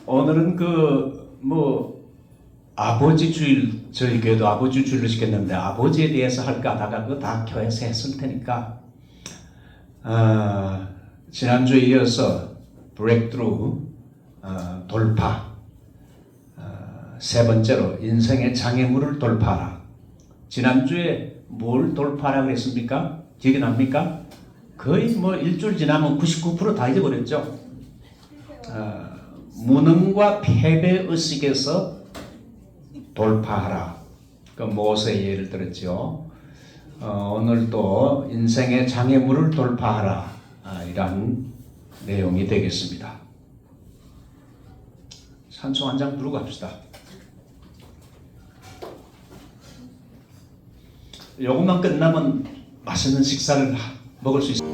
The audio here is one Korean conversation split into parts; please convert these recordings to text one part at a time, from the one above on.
오늘은 아버지 주일, 저희 교회도 아버지 주일로 시켰는데 아버지에 대해서 할까 하다가 그거 다 교회에서 했을 테니까 지난주에 이어서 브레이크트루 돌파, 세 번째로 인생의 장애물을 돌파하라. 지난주에 뭘 돌파하라고 했습니까? 기억이 납니까? 거의 일주일 지나면 99% 다 잊어버렸죠. 무능과 패배의식에서 돌파하라. 그 모세의 예를 들었죠. 오늘 또 인생의 장애물을 돌파하라. 이런 내용이 되겠습니다. 산소 한 잔 부르고 합시다. 요것만 끝나면 맛있는 식사를 먹을 수 있습니다.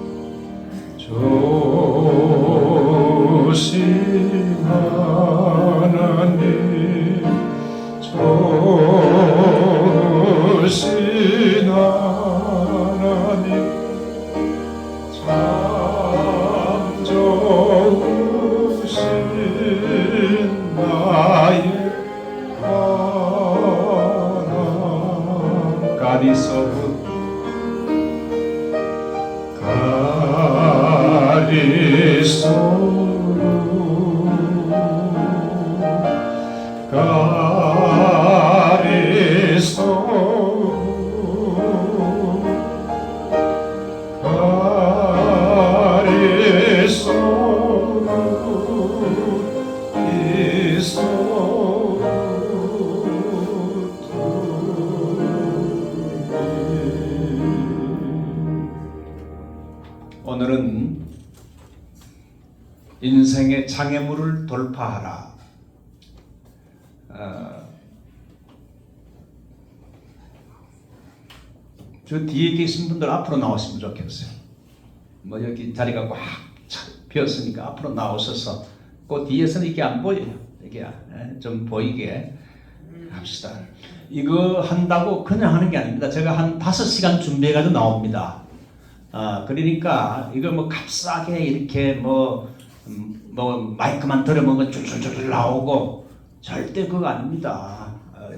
조신 하나님, 조신 하나님, 참 좋으신 나의 하나님. God is so good. God is so good. God is so good. God is so good. Is so good to me. 오늘은 인생의 장애물을 돌파하라. 저 뒤에 계신 분들 앞으로 나오시면 좋겠어요. 여기 자리가 꽉 비었으니까 앞으로 나오셔서 그 뒤에서는 이게 안 보여요. 이게 좀 보이게 합시다. 이거 한다고 그냥 하는 게 아닙니다. 제가 한 5시간 준비해가지고 나옵니다. 그러니까 이거 값싸게 이렇게 마이크만 들으면 줄줄줄 나오고 절대 그거 아닙니다.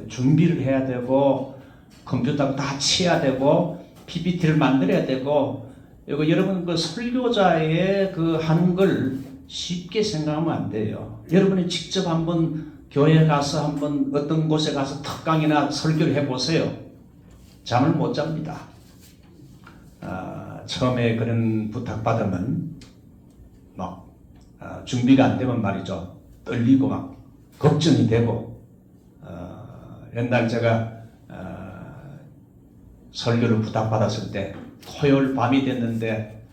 준비를 해야 되고 컴퓨터 다 치야 되고 PPT를 만들어야 되고 이거 여러분 그 설교자의 그 하는 걸 쉽게 생각하면 안 돼요. 여러분이 직접 한번 교회 가서 한번 어떤 곳에 가서 특강이나 설교를 해보세요. 잠을 못 잡니다. 처음에 그런 부탁받으면 준비가 안 되면 말이죠. 떨리고 걱정이 되고 옛날 제가 설교를 부탁받았을 때 토요일 밤이 됐는데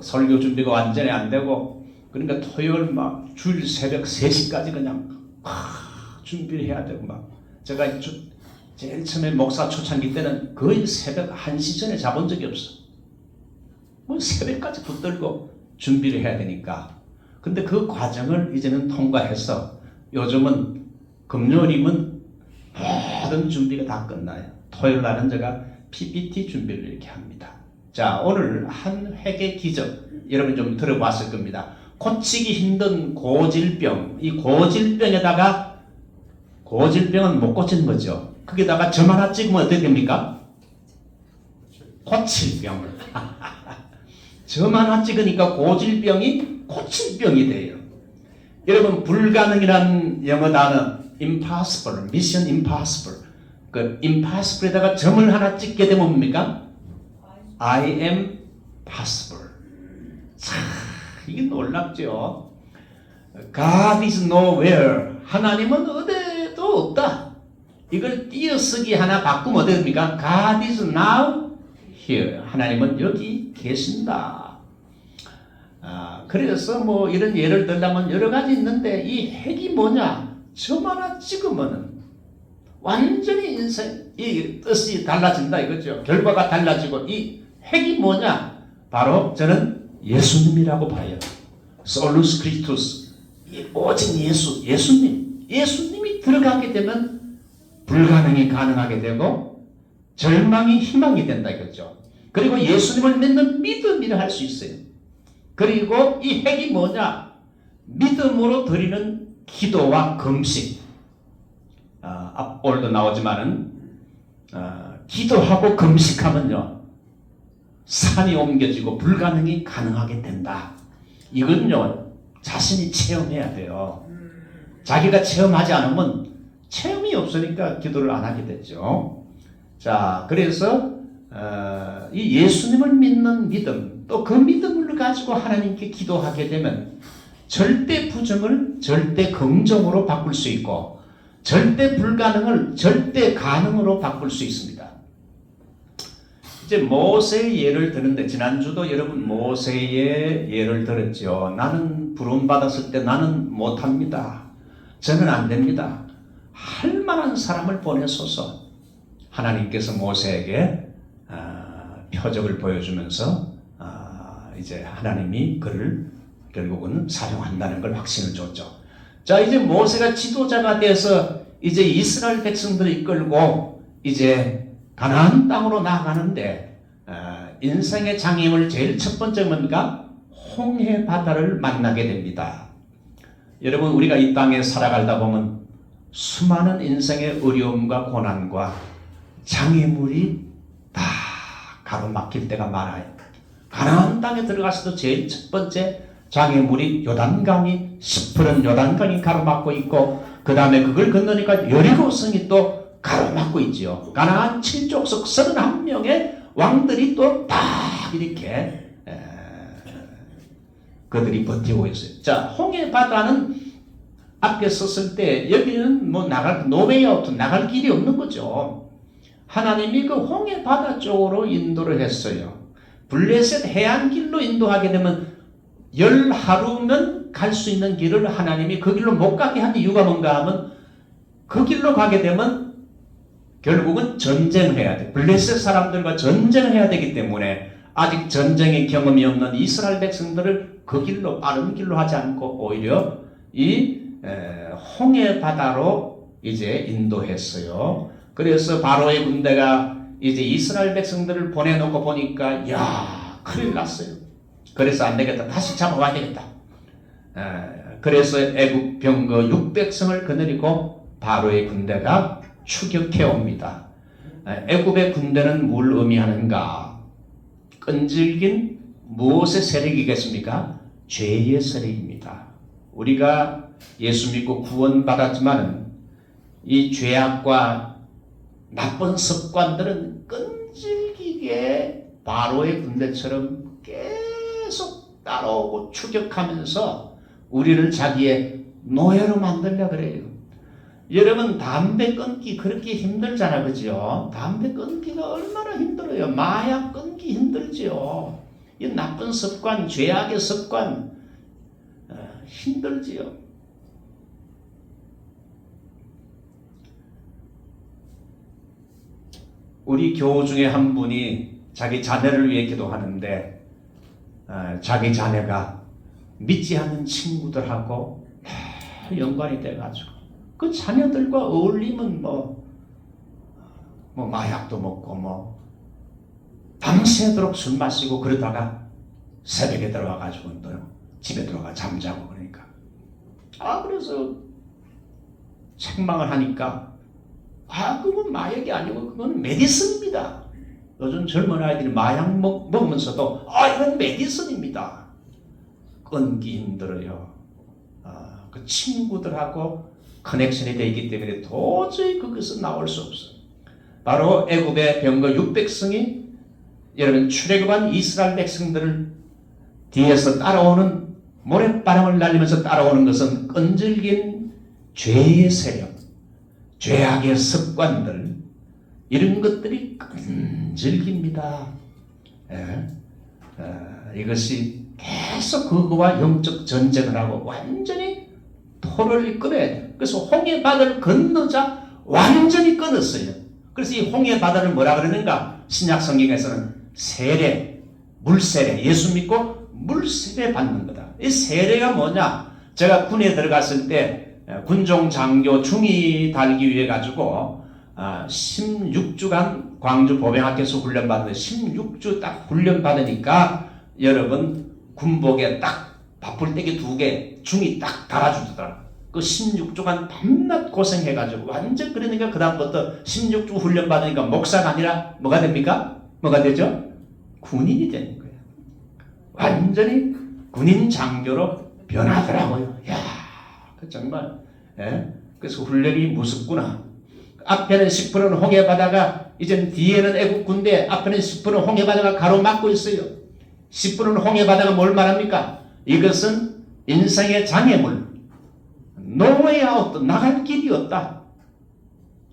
설교 준비가 완전히 안 되고 그러니까 토요일 주일 새벽 3시까지 그냥 준비를 해야 되고 제가 제일 처음에 목사 초창기 때는 거의 새벽 1시 전에 자본 적이 없어. 새벽까지 붙들고 준비를 해야 되니까. 근데 그 과정을 이제는 통과해서 요즘은 금요일이면 모든 준비가 다 끝나요. 토요일 날은 제가 PPT 준비를 이렇게 합니다. 자, 오늘 한 획의 기적 여러분 좀 들어봤을 겁니다. 고치기 힘든 고질병. 이 고질병에다가 고질병은 못 고치는 거죠. 거기다가 점 하나 찍으면 어떻게 됩니까? 고칠병. 점 하나 찍으니까 고질병이 고칠병이 돼요. 여러분 불가능이란 영어 단어 impossible, mission impossible. 그 impossible에다가 점을 하나 찍게 되면 뭡니까? I am possible. 참 이게 놀랍죠. God is nowhere. 하나님은 어디에도 없다. 이걸 띄어쓰기 하나 바꾸면 어떻게 됩니까? God is now here. 하나님은 여기 계신다. 그래서 이런 예를 들자면 여러 가지 있는데 이 핵이 뭐냐? 점 하나 찍으면은 완전히 인생 이 뜻이 달라진다 이거죠. 결과가 달라지고 이 핵이 뭐냐? 바로 저는 예수님이라고 봐요. 솔루스 크리스토스. 오직 예수님이 들어가게 되면 불가능이 가능하게 되고 절망이 희망이 된다 이거죠. 그리고 예수님을 믿는 믿음이라 할 수 있어요. 그리고 이 핵이 뭐냐? 믿음으로 드리는 기도와 금식. 오늘도 나오지만은 기도하고 금식하면요 산이 옮겨지고 불가능이 가능하게 된다. 이건요 자신이 체험해야 돼요. 자기가 체험하지 않으면 체험이 없으니까 기도를 안 하게 되죠. 자, 그래서 이 예수님을 믿는 믿음, 또 그 믿음을 가지고 하나님께 기도하게 되면 절대 부정을 절대 긍정으로 바꿀 수 있고 절대 불가능을 절대 가능으로 바꿀 수 있습니다. 이제 모세의 예를 드는데 지난주도 여러분 모세의 예를 들었죠. 나는 부름 받았을 때 나는 못합니다. 저는 안 됩니다. 할 만한 사람을 보내소서. 하나님께서 모세에게 표적을 보여주면서 이제 하나님이 그를 결국은 사용한다는 걸 확신을 줬죠. 자, 이제 모세가 지도자가 돼서 이제 이스라엘 백성들을 이끌고 이제 가나안 땅으로 나아가는데 인생의 장애물 제일 첫 번째 뭡니까? 홍해 바다를 만나게 됩니다. 여러분 우리가 이 땅에 살아가다 보면 수많은 인생의 어려움과 고난과 장애물이 다 가로막힐 때가 많아요. 가나안 땅에 들어가서도 제일 첫 번째 장애물이 요단강이 시푸른 요단강이 가로막고 있고 그 다음에 그걸 건너니까 여리고성이 또 가로막고 있지요. 가나안 7족속 31명의 왕들이 또 딱 이렇게 그들이 버티고 있어요. 자, 홍해 바다는 앞에 섰을 때 여기는 뭐 노웨이 아웃 나갈 길이 없는 거죠. 하나님이 그 홍해 바다 쪽으로 인도를 했어요. 블레셋 해안길로 인도하게 되면 10하루면 갈 수 있는 길을 하나님이 그 길로 못 가게 한 이유가 뭔가 하면 그 길로 가게 되면 결국은 전쟁을 해야 돼. 블레셋 사람들과 전쟁을 해야 되기 때문에 아직 전쟁의 경험이 없는 이스라엘 백성들을 그 길로 빠른 길로 하지 않고 오히려 이 홍해 바다로 이제 인도했어요. 그래서 바로의 군대가 이제 이스라엘 백성들을 보내놓고 보니까 야 큰일 났어요. 그래서 안 되겠다. 다시 잡아와야 되겠다. 그래서 애굽 병거 600성을 거느리고 바로의 군대가 추격해 옵니다. 애굽의 군대는 뭘 의미하는가? 끈질긴 무엇의 세력이겠습니까? 죄의 세력입니다. 우리가 예수 믿고 구원받았지만 이 죄악과 나쁜 습관들은 끈질기게 바로의 군대처럼 계속 따라오고 추격하면서 우리를 자기의 노예로 만들려 그래요. 여러분 담배 끊기 그렇게 힘들잖아, 그죠? 담배 끊기가 얼마나 힘들어요. 마약 끊기 힘들지요. 이 나쁜 습관, 죄악의 습관 힘들지요. 우리 교우 중에 한 분이 자기 자녀를 위해 기도하는데 자기 자녀가 믿지 않는 친구들하고 연관이 돼가지고 그 자녀들과 어울리면 뭐 마약도 먹고 밤새도록 술 마시고 그러다가 새벽에 들어와가지고 또 집에 들어가 잠자고 그러니까 그래서 책망을 하니까 그건 마약이 아니고 그건 메디슨입니다. 요즘 젊은 아이들이 마약 먹으면서도 이건 메디슨입니다. 끊기 힘들어요. 그 친구들하고 커넥션이 되어 있기 때문에 도저히 그것은 나올 수 없어요. 바로 애굽의 병거 600성이 여러분 출애굽한 이스라엘 백성들을 뒤에서 따라오는 모래바람을 날리면서 따라오는 것은 끈질긴 죄의 세력, 죄악의 습관들 이런 것들이 끈질깁니다. 이것이 계속 그거와 영적 전쟁을 하고 완전히 토를 끊어야 돼요. 그래서 홍해 바다를 건너자 완전히 끊었어요. 그래서 이 홍해 바다를 뭐라 그러는가? 신약 성경에서는 세례, 물세례, 예수 믿고 물세례 받는 거다. 이 세례가 뭐냐? 제가 군에 들어갔을 때 군종 장교 중위 달기 위해 가지고 16주간 광주 보병학교에서 훈련 받는데 16주 딱 훈련 받으니까 여러분 군복에 딱 바풀떼기 2개 중이 딱 달아주더라. 그 16주간 밤낮 고생해가지고 완전 그러니까 그 다음부터 16주 훈련 받으니까 목사가 아니라 뭐가 됩니까? 뭐가 되죠? 군인이 되는 거예요. 완전히 군인 장교로 변하더라고요. 야, 그 정말 그래서 훈련이 무섭구나. 앞에는 10%는 홍해바다가 이제 뒤에는 애국 군대, 앞에는 10%는 홍해바다가 가로막고 있어요. 10%는 홍해바다가 뭘 말합니까? 이것은 인생의 장애물, 노웨이 아웃, 나갈 길이 없다.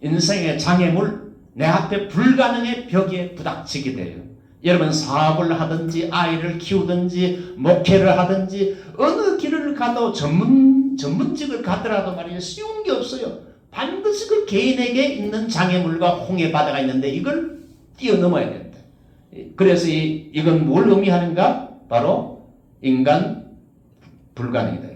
인생의 장애물, 내 앞에 불가능의 벽에 부닥치게 돼요. 여러분 사업을 하든지 아이를 키우든지 목회를 하든지 어느 길을 가도 전문직을 가더라도 말이에요. 쉬운 게 없어요. 반드시 그 개인에게 있는 장애물과 홍해바다가 있는데 이걸 뛰어넘어야 된다. 그래서 이건 뭘 의미하는가? 바로 인간 불가능이다.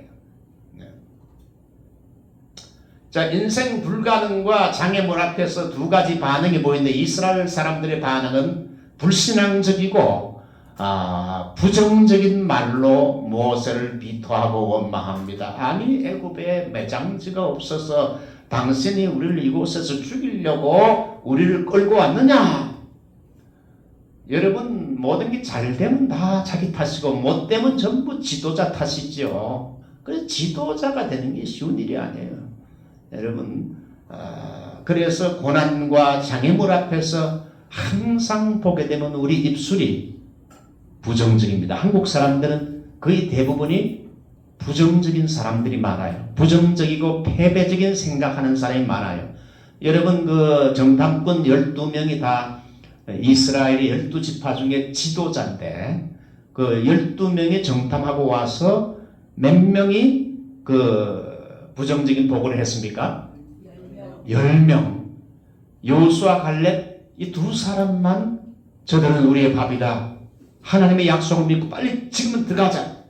자, 인생 불가능과 장애물 앞에서 두 가지 반응이 보이는데 이스라엘 사람들의 반응은 불신앙적이고 부정적인 말로 모세를 비토하고 원망합니다. 아니 애굽에 매장지가 없어서 당신이 우리를 이곳에서 죽이려고 우리를 끌고 왔느냐? 여러분 모든 게 잘 되면 다 자기 탓이고 못 되면 전부 지도자 탓이죠. 그래서 지도자가 되는 게 쉬운 일이 아니에요. 여러분 그래서 고난과 장애물 앞에서 항상 보게 되면 우리 입술이 부정적입니다. 한국 사람들은 거의 대부분이 부정적인 사람들이 많아요. 부정적이고 패배적인 생각하는 사람이 많아요. 여러분 그 정탐꾼 12명이 다 이스라엘의 12지파 중에 지도자인데 그 12명이 정탐하고 와서 몇 명이 그 부정적인 보고를 했습니까? 10명. 여호수아 갈렙 이 두 사람만 저들은 우리의 밥이다. 하나님의 약속을 믿고 빨리 지금은 들어가자.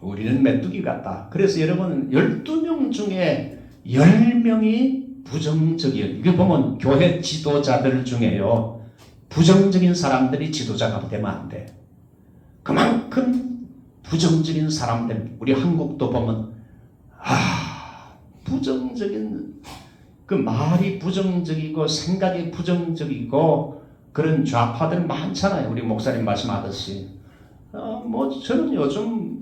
우리는 메뚜기 같다. 그래서 여러분 12명 중에 10명이 부정적이에요. 이거 보면 교회 지도자들 중에요. 부정적인 사람들이 지도자가 되면 안 돼. 그만큼 부정적인 사람들, 우리 한국도 보면 부정적인 그 말이 부정적이고 생각이 부정적이고 그런 좌파들 많잖아요. 우리 목사님 말씀하듯이 뭐 저는 요즘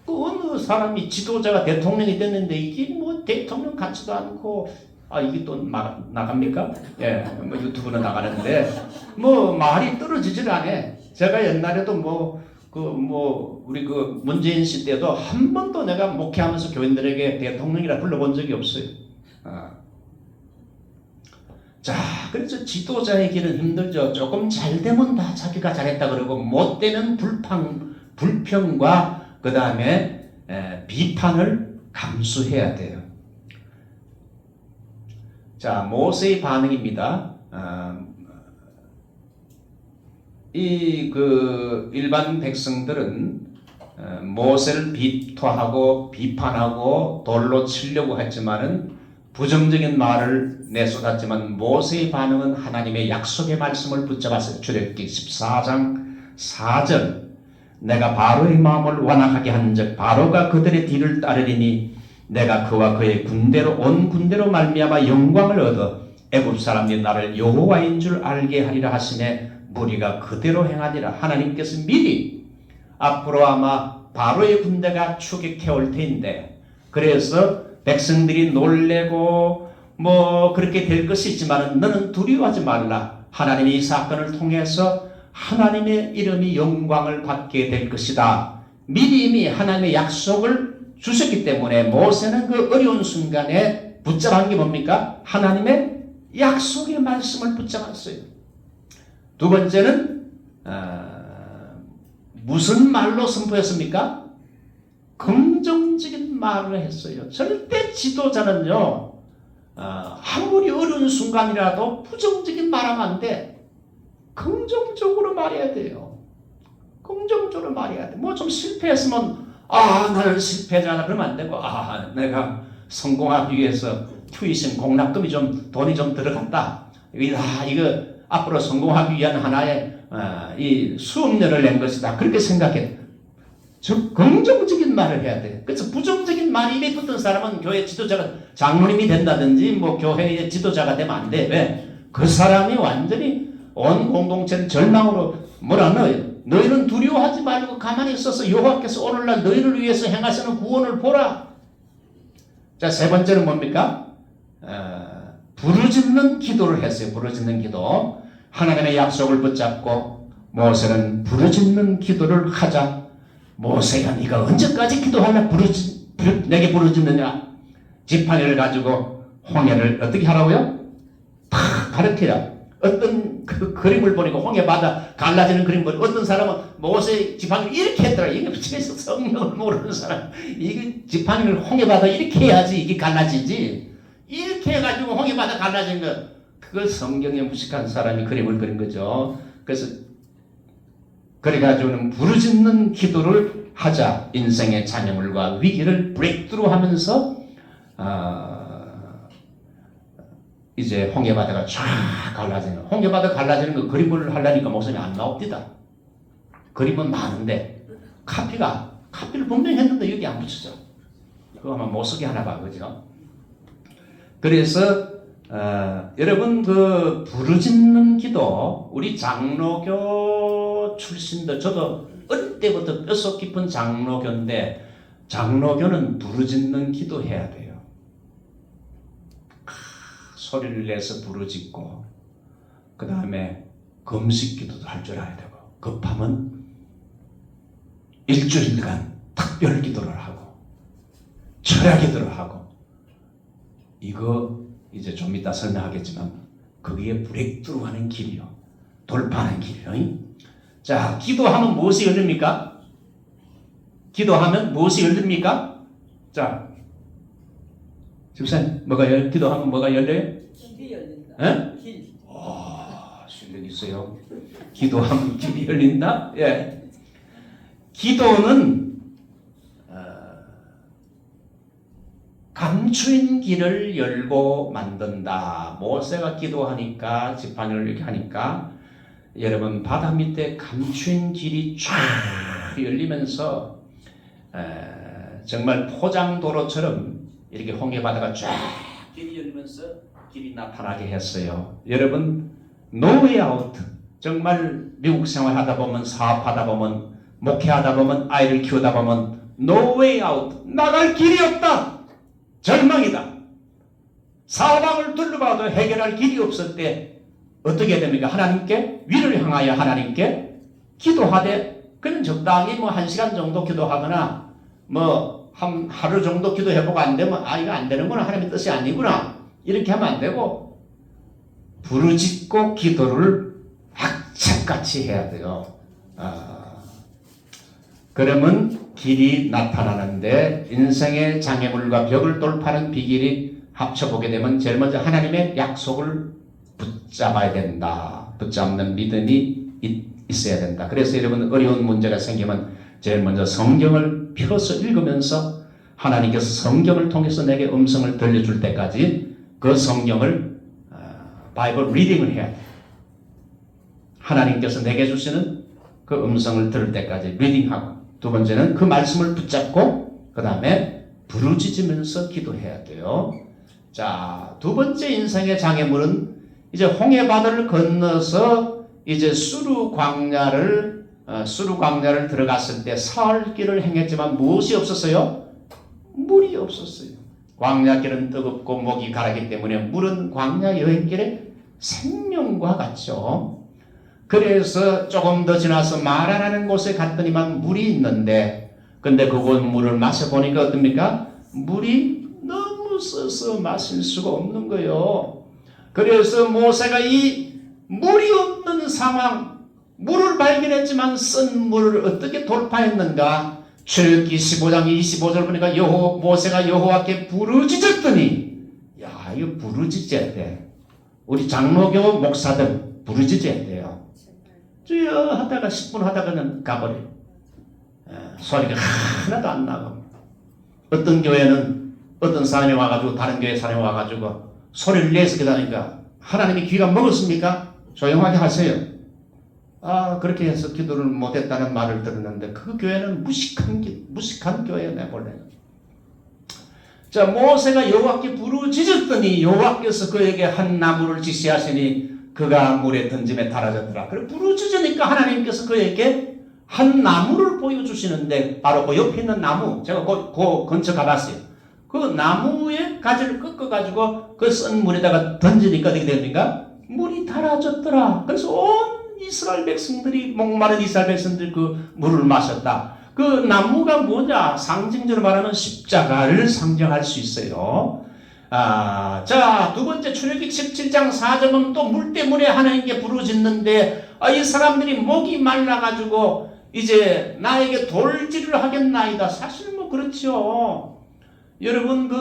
그 어느 사람이 지도자가 대통령이 됐는데 이게 뭐 대통령 같지도 않고 이게 또 나갑니까? 예, 뭐 유튜브는 나가는데 뭐 말이 떨어지질 않아. 제가 옛날에도 우리 그 문재인 씨 때도 한 번도 내가 목회하면서 교인들에게 대통령이라 불러본 적이 없어요. 자, 그래서 지도자의 길은 힘들죠. 조금 잘 되면 다 자기가 잘했다 그러고 못 되면 불평과 그 다음에 비판을 감수해야 돼요. 자, 모세의 반응입니다. 일반 백성들은 모세를 비토하고 비판하고 돌로 치려고 했지만은 부정적인 말을 내쏟았지만 모세의 반응은 하나님의 약속의 말씀을 붙잡았어요. 출애굽기 14장 4절 내가 바로의 마음을 완악하게 한즉 바로가 그들의 뒤를 따르리니 내가 그와 그의 군대로 온 군대로 말미암아 영광을 얻어 애굽 사람이 나를 여호와인 줄 알게 하리라 하시매 무리가 그대로 행하니라. 하나님께서 미리 앞으로 아마 바로의 군대가 추격해 올 테인데 그래서 백성들이 놀래고 뭐 그렇게 될 것이 있지만 너는 두려워하지 말라. 하나님이 이 사건을 통해서 하나님의 이름이 영광을 받게 될 것이다. 미리 이미 하나님의 약속을 주셨기 때문에 모세는 그 어려운 순간에 붙잡은 게 뭡니까? 하나님의 약속의 말씀을 붙잡았어요. 두 번째는 무슨 말로 선포했습니까? 긍정적인 말을 했어요. 절대 지도자는요 아무리 어려운 순간이라도 부정적인 말하면 안 돼. 긍정적으로 말해야 돼요. 긍정적으로 말해야 돼. 뭐 좀 실패했으면 나는 실패자다 그러면 안 되고 내가 성공하기 위해서 튜이션 공납금이 좀 돈이 좀 들어갔다. 이거 앞으로 성공하기 위한 하나의 이 수업료를 낸 것이다. 그렇게 생각해. 즉 긍정적인 말을 해야 돼. 그래서 부정적인 말이 입에 붙은 사람은 교회 지도자가 장로님이 된다든지 뭐 교회의 지도자가 되면 안 돼. 왜? 그 사람이 완전히 온 공동체를 절망으로 몰아넣어요. 너희는 두려워하지 말고 가만히 있어서 여호와께서 오늘날 너희를 위해서 행하시는 구원을 보라. 자, 세 번째는 뭡니까? 부르짖는 기도를 했어요. 부르짖는 기도. 하나님의 약속을 붙잡고 모세는 부르짖는 기도를 하자. 모세야, 네가 언제까지 기도하며 내게 부르짖느냐? 지팡이를 가지고 홍해를 어떻게 하라고요? 다 가르쳐야. 어떤 그 그림을 보니까 홍해 바다 갈라지는 그림 보니까 어떤 사람은 모세 지팡이를 이렇게 했더라. 이게 미치겠어. 성령을 모르는 사람. 이게 지팡이를 홍해 바다 이렇게 해야지 이게 갈라지지. 이렇게 해가지고 홍해 바다 갈라진 거. 그걸 성경에 무식한 사람이 그림을 그린 거죠. 그래서 그래가지고는 부르짖는 기도를 하자. 인생의 장애물과 위기를 브레이크트루 하면서 이제 홍해바다가 쫙 갈라지는, 홍해바다 갈라지는 거 그림을 하려니까 목소리 안 나옵니다. 그림은 많은데 카피를 분명히 했는데 여기 안 붙여져. 그거 아마 못 쓰게 하나 봐, 그죠? 그래서 여러분 그 부르짖는 기도, 우리 장로교 출신들, 저도 어릴 때부터 뼛속 깊은 장로교인데 장로교는 부르짖는 기도 해야 돼요. 소리를 내서 부르짖고 그 다음에 금식 기도도 할 줄 알아야 되고 급하면 일주일간 특별 기도를 하고 철야 기도를 하고 이거 이제 좀 이따 설명하겠지만 거기에 브레이크트루 하는 길이요. 돌파하는 길이요. 자, 기도하면 무엇이 열립니까? 기도하면 무엇이 열립니까? 자, 집사님, 기도하면 뭐가 열려요? 길이 열린다. 예? 길. 실력 있어요. 기도하면 길이 열린다? 예. 기도는 감추인 길을 열고 만든다. 모세가 기도하니까 지팡이를 이렇게 하니까 여러분 바다 밑에 감추인 길이 쫙 열리면서 정말 포장도로처럼 이렇게 홍해바다가 쫙 길이 열리면서 길이 나타나게 했어요. 여러분 no way out. 정말 미국 생활하다 보면 사업하다 보면 목회하다 보면 아이를 키우다 보면 no way out. 나갈 길이 없다. 절망이다. 사방을 둘러봐도 해결할 길이 없을 때 어떻게 됩니까? 하나님께 위를 향하여 하나님께 기도하되 그는 적당히 뭐 1시간 정도 기도하거나 뭐 한 하루 정도 기도해보고 안 되면 이거 안 되는구나. 하나님의 뜻이 아니구나. 이렇게 하면 안 되고 부르짖고 기도를 악착같이 해야 돼요. 그러면 길이 나타나는데 인생의 장애물과 벽을 돌파하는 비결이 합쳐보게 되면 제일 먼저 하나님의 약속을 붙잡아야 된다. 붙잡는 믿음이 있어야 된다. 그래서 여러분 어려운 문제가 생기면 제일 먼저 성경을 펴서 읽으면서 하나님께서 성경을 통해서 내게 음성을 들려줄 때까지 그 성경을 바이블 리딩을 해야 돼. 하나님께서 내게 주시는 그 음성을 들을 때까지 리딩하고 두 번째는 그 말씀을 붙잡고 그 다음에 부르짖으면서 기도해야 돼요. 자, 두 번째 인생의 장애물은 이제 홍해바다를 건너서 이제 수르 광야를 들어갔을 때 사흘 길을 행했지만 무엇이 없었어요? 물이 없었어요. 광야길은 뜨겁고 목이 가라기 때문에 물은 광야 여행길의 생명과 같죠. 그래서 조금 더 지나서 마라라는 곳에 갔더니만 물이 있는데 근데 그곳 물을 마셔보니까 어떻습니까? 물이 너무 써서 마실 수가 없는 거예요. 그래서 모세가 이 물이 없는 상황, 물을 발견했지만 쓴 물을 어떻게 돌파했는가? 출애굽기 15장 25절 보니까 모세가 여호와께 부르짖었더니 야, 이거 부르짖어야 돼. 우리 장로교 목사들 부르짖어야 돼요. 주여 하다가 10분 하다가는 가버려. 소리가 하나도 안 나고. 어떤 교회는 어떤 사람이 와가지고 다른 교회 사람이 와가지고 소리를 내서 기다리니까 하나님이 귀가 먹었습니까? 조용하게 하세요. 그렇게 해서 기도를 못했다는 말을 들었는데 그 교회는 무식한 교회네 본래는. 자, 모세가 여호와께 부르짖었더니 여호와께서 그에게 한 나무를 지시하시니 그가 물에 던짐에 달아졌더라. 그래 부르짖으니까 하나님께서 그에게 한 나무를 보여주시는데 바로 그 옆에 있는 나무, 제가 그 근처 가봤어요. 그 나무의 가지를 꺾어가지고 그 쓴 물에다가 던지니까 어떻게 됩니까? 물이 달아졌더라. 그래서 온 이스라엘 백성들이, 목마른 이스라엘 백성들이 그 물을 마셨다. 그 나무가 뭐냐? 상징적으로 말하면 십자가를 상징할 수 있어요. 자, 두 번째 출애굽기 17장 4절은 또 물 때문에 하나님께 부르짖는데 이 사람들이 목이 말라가지고 이제 나에게 돌질을 하겠나이다. 사실 뭐 그렇죠. 여러분 그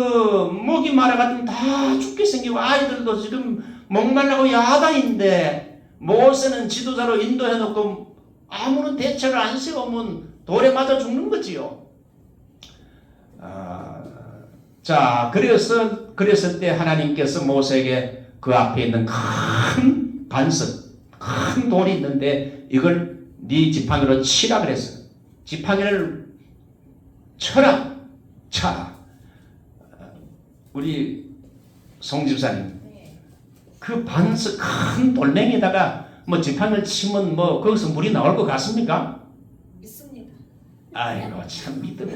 목이 말라가지고 다 죽게 생기고 아이들도 지금 목말라고 야단인데 모세는 지도자로 인도해놓고 아무런 대책을 안 세우면 돌에 맞아 죽는 거지요. 자, 그랬을 때 하나님께서 모세에게 그 앞에 있는 큰 반석, 큰 돌이 있는데 이걸 네 지팡이로 치라 그랬어요. 지팡이를 쳐라. 우리 송 집사님, 그 반석 큰 돌멩이에다가 뭐 지팡이를 치면 뭐 거기서 물이 나올 것 같습니까? 믿습니다. 아이고 참 믿음이.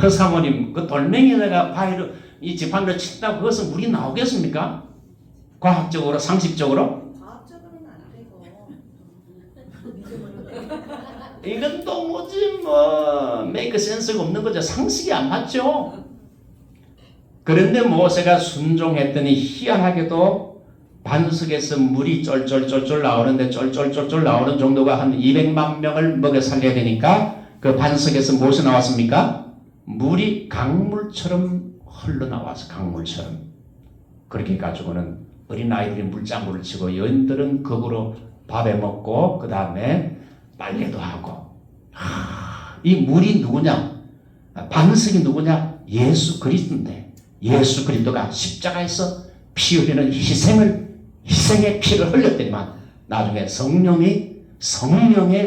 허사모님 그 돌멩이에다가 바위로 이 지팡이를 친다고 거기서 물이 나오겠습니까? 과학적으로 상식적으로? 과학적으로는 안 되고. 이건 또 뭐지 뭐 메이크 센스가 없는 거죠. 상식이 안 맞죠. 그런데 모세가 순종했더니 희한하게도 반석에서 물이 쫄쫄쫄쫄 나오는데 쫄쫄쫄쫄 나오는 정도가 한 200만 명을 먹여 살려야 되니까 그 반석에서 무엇이 나왔습니까? 물이 강물처럼 흘러나와서 강물처럼. 그렇게 가지고는 어린아이들이 물장구를 치고 여인들은 거꾸로 밥에 먹고 그 다음에 빨래도 하고. 이 물이 누구냐? 반석이 누구냐? 예수 그리스도인데 예수 그리스도가 십자가에서 피 흘리는 희생의 피를 흘렸더니만 나중에 성령의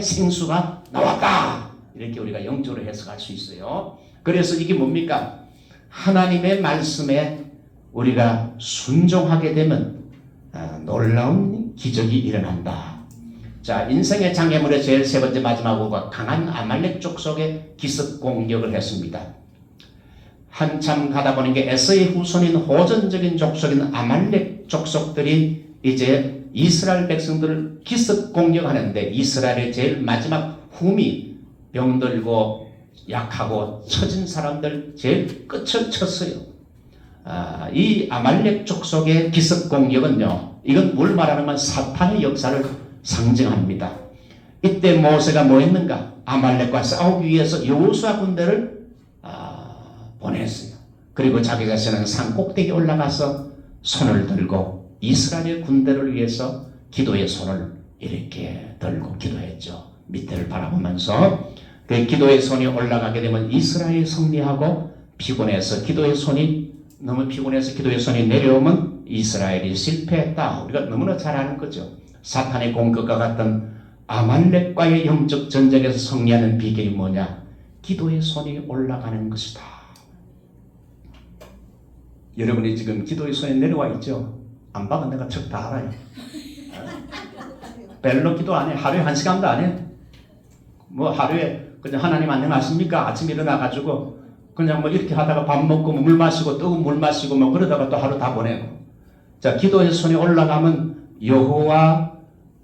생수가 나왔다. 이렇게 우리가 영적으로 해석할 수 있어요. 그래서 이게 뭡니까? 하나님의 말씀에 우리가 순종하게 되면 놀라운 기적이 일어난다. 자, 인생의 장애물의 제일 세 번째 마지막으로 강한 아말렉 족속의 기습 공격을 했습니다. 한참 가다 보니 에서의 후손인 호전적인 족속인 아말렉 족속들이 이제 이스라엘 백성들을 기습 공격하는데 이스라엘의 제일 마지막 훔이 병들고 약하고 처진 사람들 제일 끝을 쳤어요. 이 아말렉 족속의 기습 공격은요, 이건 뭘 말하냐면 사탄의 역사를 상징합니다. 이때 모세가 뭐 했는가? 아말렉과 싸우기 위해서 여호수아 군대를 보냈어요. 그리고 자기 자신은 산 꼭대기에 올라가서 손을 들고 이스라엘 군대를 위해서 기도의 손을 이렇게 들고 기도했죠. 밑에를 바라보면서 그 기도의 손이 올라가게 되면 이스라엘이 승리하고 너무 피곤해서 기도의 손이 내려오면 이스라엘이 실패했다. 우리가 너무나 잘 아는 거죠. 사탄의 공격과 같은 아말렉과의 영적 전쟁에서 승리하는 비결이 뭐냐? 기도의 손이 올라가는 것이다. 여러분이 지금 기도의 손이 내려와 있죠? 안 봐도 내가 척 다 알아요. 별로 기도 안 해. 하루에 1시간도 안 해. 뭐 하루에 그냥 하나님 안녕하십니까? 아침에 일어나가지고 그냥 뭐 이렇게 하다가 밥 먹고 물 마시고 뜨거운 물 마시고 뭐 그러다가 또 하루 다 보내고. 자, 기도의 손이 올라가면 여호와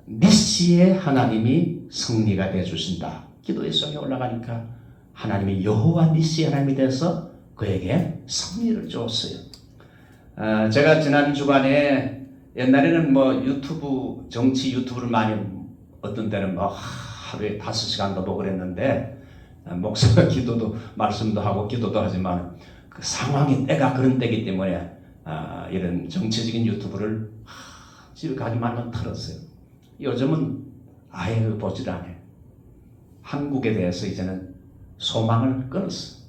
니시의 하나님이 승리가 되어 주신다. 기도의 손이 올라가니까 하나님이 여호와 니시의 하나님이 돼서 그에게 승리를 줬어요. 제가 지난 주간에 옛날에는 뭐 유튜브 정치 유튜브를 많이 어떤 때는 뭐 하루에 5시간도 보고 그랬는데 목사가 기도도 말씀도 하고 기도도 하지만 그 상황이 때가 그런 때이기 때문에 이런 정치적인 유튜브를 집에 가지 말면 틀었어요. 요즘은 아예 보질 않아요. 한국에 대해서 이제는 소망을 끊었어.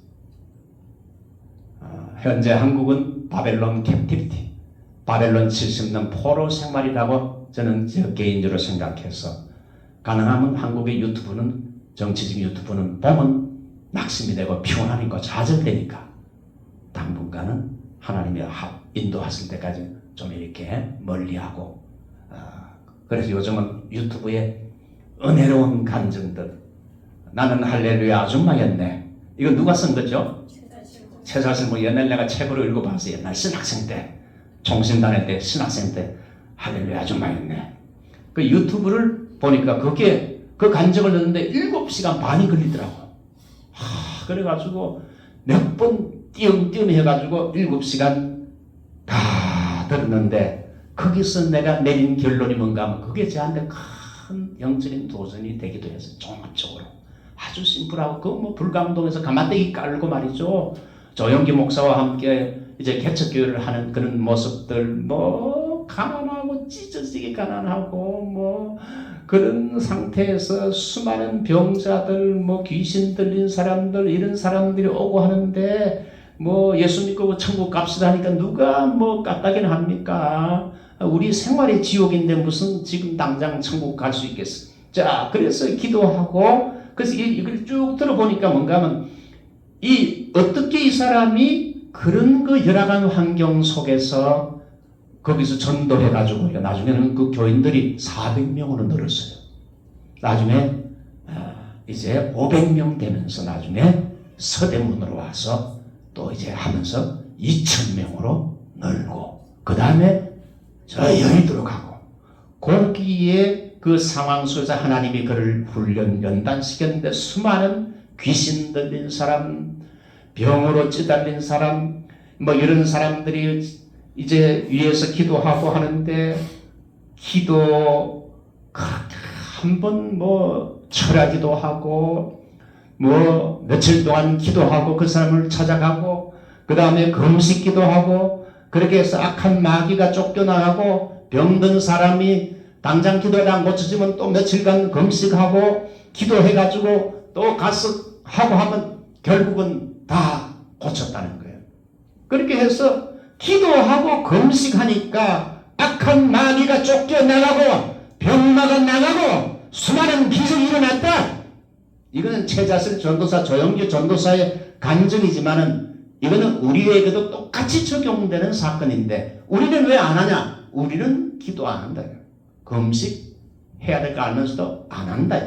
현재 한국은 바벨론 캡티비티, 바벨론 70년 포로 생활이라고 저는 저 개인적으로 생각해서 가능하면 한국의 유튜브는 정치적 유튜브는 보면 낙심이 되고 피곤하니까 좌절되니까 당분간은 하나님이 인도하실 때까지 좀 이렇게 멀리하고 그래서 요즘은 유튜브에 은혜로운 간증들 나는 할렐루야 아줌마였네 이거 누가 쓴 거죠? 최사실 뭐 옛날 내가 책으로 읽어봤어요. 옛날 신학생 때 종신 다닐 때 신학생 때 할렐루야 아줌마였네. 그 유튜브를 보니까 거기에 그 간증을 넣는데 7시간 반이 걸리더라고. 그래가지고 몇 번 띄엄띄엄 해가지고 7시간 다 들었는데 거기서 내가 내린 결론이 뭔가 하면 그게 저한테 큰 영적인 도전이 되기도 해서 종합적으로 아주 심플하고 그 뭐 불감동에서 가마떼기 깔고 말이죠. 조영기 목사와 함께 이제 개척교회를 하는 그런 모습들 뭐 가난하고 찢어지게 가난하고 뭐 그런 상태에서 수많은 병자들 뭐 귀신 들린 사람들 이런 사람들이 오고 하는데 뭐 예수 믿고 천국 갑시다 하니까 누가 뭐 까딱이나 합니까? 우리 생활의 지옥인데 무슨 지금 당장 천국 갈 수 있겠어? 자 그래서 기도하고 그래서 이걸 쭉 들어보니까 뭔가 하면 어떻게 이 사람이 그런 그 열악한 환경 속에서 거기서 전도해가지고 나중에는 그 교인들이 400명으로 늘었어요. 나중에 이제 500명 되면서 나중에 서대문으로 와서 또 이제 하면서 2,000명으로 늘고 그 다음에 저 여의도로 가고 거기에 그 상황 속에서 하나님이 그를 훈련 연단시켰는데 수많은 귀신 들린 사람 병으로 찌달린 사람 뭐 이런 사람들이 이제 위에서 기도하고 하는데 기도 한번 뭐 철하기도 하고 뭐 며칠 동안 기도하고 그 사람을 찾아가고 그 다음에 금식 기도하고 그렇게 해서 악한 마귀가 쫓겨나가고 병든 사람이 당장 기도를 안 고쳐지면 또 며칠간 금식하고 기도해가지고 또 가서 하고 하면 결국은 다 고쳤다는 거예요. 그렇게 해서 기도하고 금식하니까 악한 마귀가 쫓겨나가고 병마가 나가고 수많은 기적이 일어났다. 이거는 최자슬 전도사 조영규 전도사의 간증이지만은 이거는 우리에게도 똑같이 적용되는 사건인데 우리는 왜 안 하냐? 우리는 기도 안 한다. 금식 해야 될 거 알면서도 안 한다.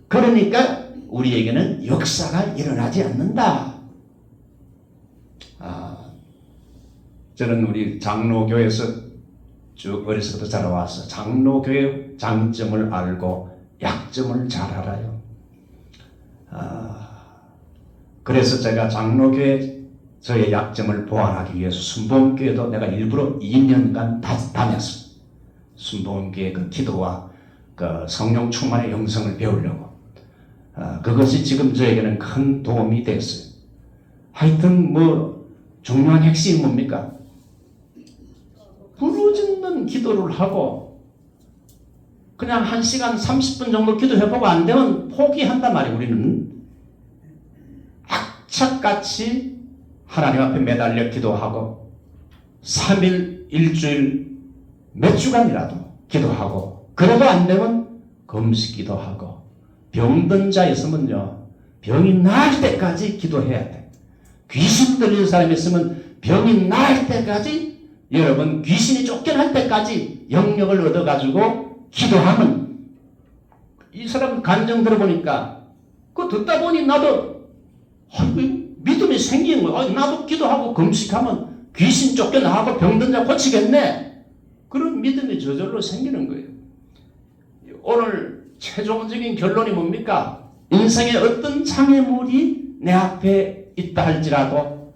그러니까 우리에게는 역사가 일어나지 않는다. 저는 우리 장로교에서 쭉 어려서부터 자라와서 장로교의 장점을 알고 약점을 잘 알아요. 그래서 제가 장로교회 저의 약점을 보완하기 위해서 순복음교회도 내가 일부러 2년간 다녔어요. 순복음교회 그 기도와 그 성령 충만의 영성을 배우려고. 그것이 지금 저에게는 큰 도움이 됐어요. 하여튼 뭐 중요한 핵심이 뭡니까? 부르짖는 기도를 하고 그냥 1시간 30분 정도 기도해보고 안 되면 포기한단 말이에요. 우리는 악착같이 하나님 앞에 매달려 기도하고 3일, 일주일, 몇 주간이라도 기도하고 그래도 안 되면 금식 기도하고 병든 자 있으면요 병이 나을 때까지 기도해야 돼. 귀신 들린 사람이 있으면 병이 나을 때까지 여러분 귀신이 쫓겨날 때까지 영역을 얻어가지고 기도하면 이 사람 간증 들어보니까 그거 듣다 보니 나도 믿음이 생기는 거야. 나도 기도하고 금식하면 귀신 쫓겨나고 병든 자 고치겠네. 그런 믿음이 저절로 생기는 거예요. 오늘 최종적인 결론이 뭡니까? 인생의 어떤 장애물이 내 앞에 있다 할지라도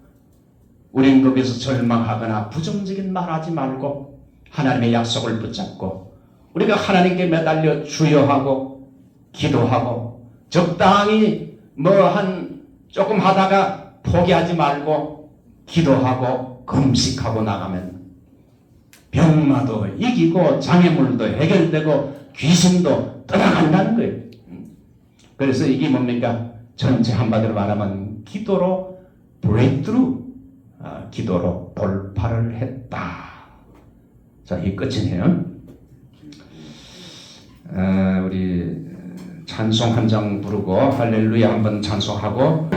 우리는 거기서 절망하거나 부정적인 말하지 말고 하나님의 약속을 붙잡고 우리가 하나님께 매달려 주여하고 기도하고 적당히 뭐 조금 하다가 포기하지 말고 기도하고 금식하고 나가면 병마도 이기고 장애물도 해결되고 귀신도 떠나간다는 거예요. 그래서 이게 뭡니까? 전체 한마디로 말하면 기도로 브레이크트루 기도로 돌파를 했다. 자, 이 끝이네요. 우리 찬송 한 장 부르고 할렐루야 한번 찬송하고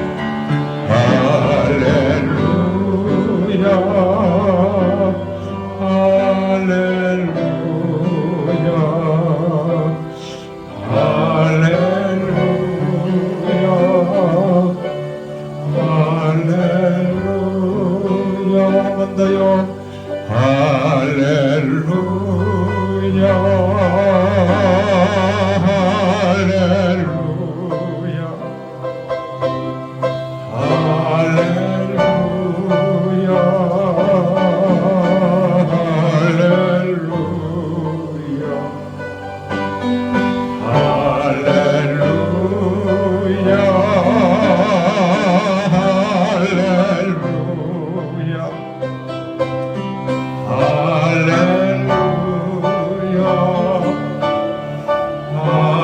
할렐루야 할렐루야 할렐루야 할렐루야 한번더요 할렐루야 할렐루야 할렐루야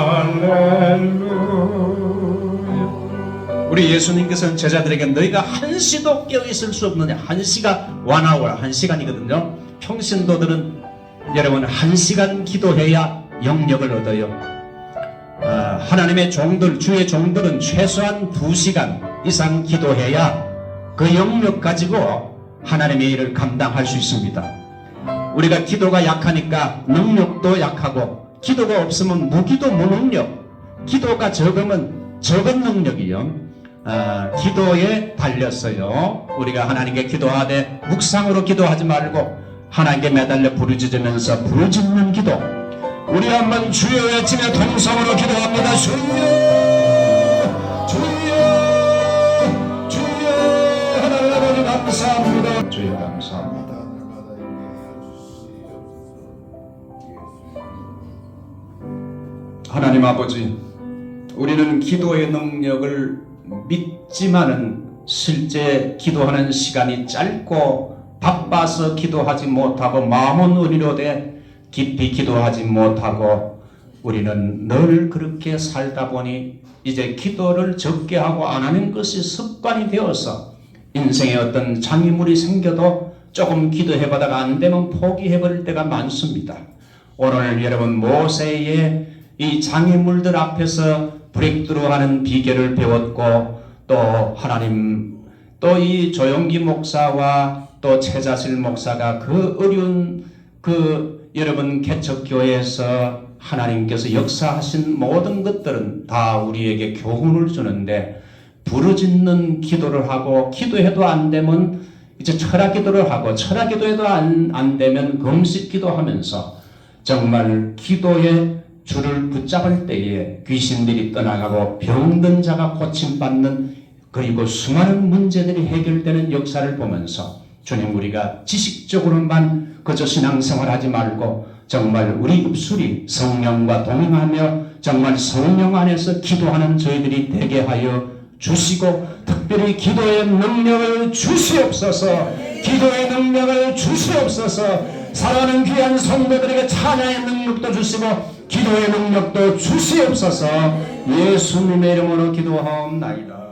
할렐루야 우리 예수님께서는 제자들에게 너희가 한시도 깨어있을 수 없느냐. 한시가 1hour, 1시간이거든요. 평신도들은 여러분 1시간 기도해야 영력을 얻어요. 하나님의 종들, 주의 종들은 최소한 2시간 이상 기도해야 그 영력 가지고 하나님의 일을 감당할 수 있습니다. 우리가 기도가 약하니까 능력도 약하고, 기도가 없으면 무기도 무능력, 기도가 적으면 적은 능력이요. 기도에 달렸어요. 우리가 하나님께 기도하되 묵상으로 기도하지 말고 하나님께 매달려 부르짖으면서 부르짖는 기도. 우리 한번 주여 외치며 동성으로 기도합니다. 주여 주여 주여. 하나님 아버지 감사합니다. 주여 감사합니다. 하나님 아버지, 우리는 기도의 능력을 믿지만은 실제 기도하는 시간이 짧고 바빠서 기도하지 못하고 마음은 의리로되 깊이 기도하지 못하고, 우리는 늘 그렇게 살다 보니 이제 기도를 적게 하고 안 하는 것이 습관이 되어서 인생에 어떤 장애물이 생겨도 조금 기도해보다가 안 되면 포기해버릴 때가 많습니다. 오늘 여러분 모세의 이 장애물들 앞에서 브레이크드루하는 비결을 배웠고, 또 하나님, 또 이 조영기 목사와 또 최자실 목사가 그 어려운 여러분 개척교회에서 하나님께서 역사하신 모든 것들은 다 우리에게 교훈을 주는데, 부르짖는 기도를 하고, 기도해도 안 되면 이제 철학 기도를 하고, 철학 기도해도 안 되면 금식 기도하면서 정말 기도에 줄을 붙잡을 때에 귀신들이 떠나가고 병든 자가 고침받는, 그리고 수많은 문제들이 해결되는 역사를 보면서, 주님, 우리가 지식적으로만 그저 신앙생활 하지 말고 정말 우리 입술이 성령과 동행하며 정말 성령 안에서 기도하는 저희들이 되게 하여 주시고, 특별히 기도의 능력을 주시옵소서. 기도의 능력을 주시옵소서. 사랑하는 귀한 성도들에게 찬양의 능력도 주시고 기도의 능력도 주시옵소서. 예수님의 이름으로 기도하옵나이다.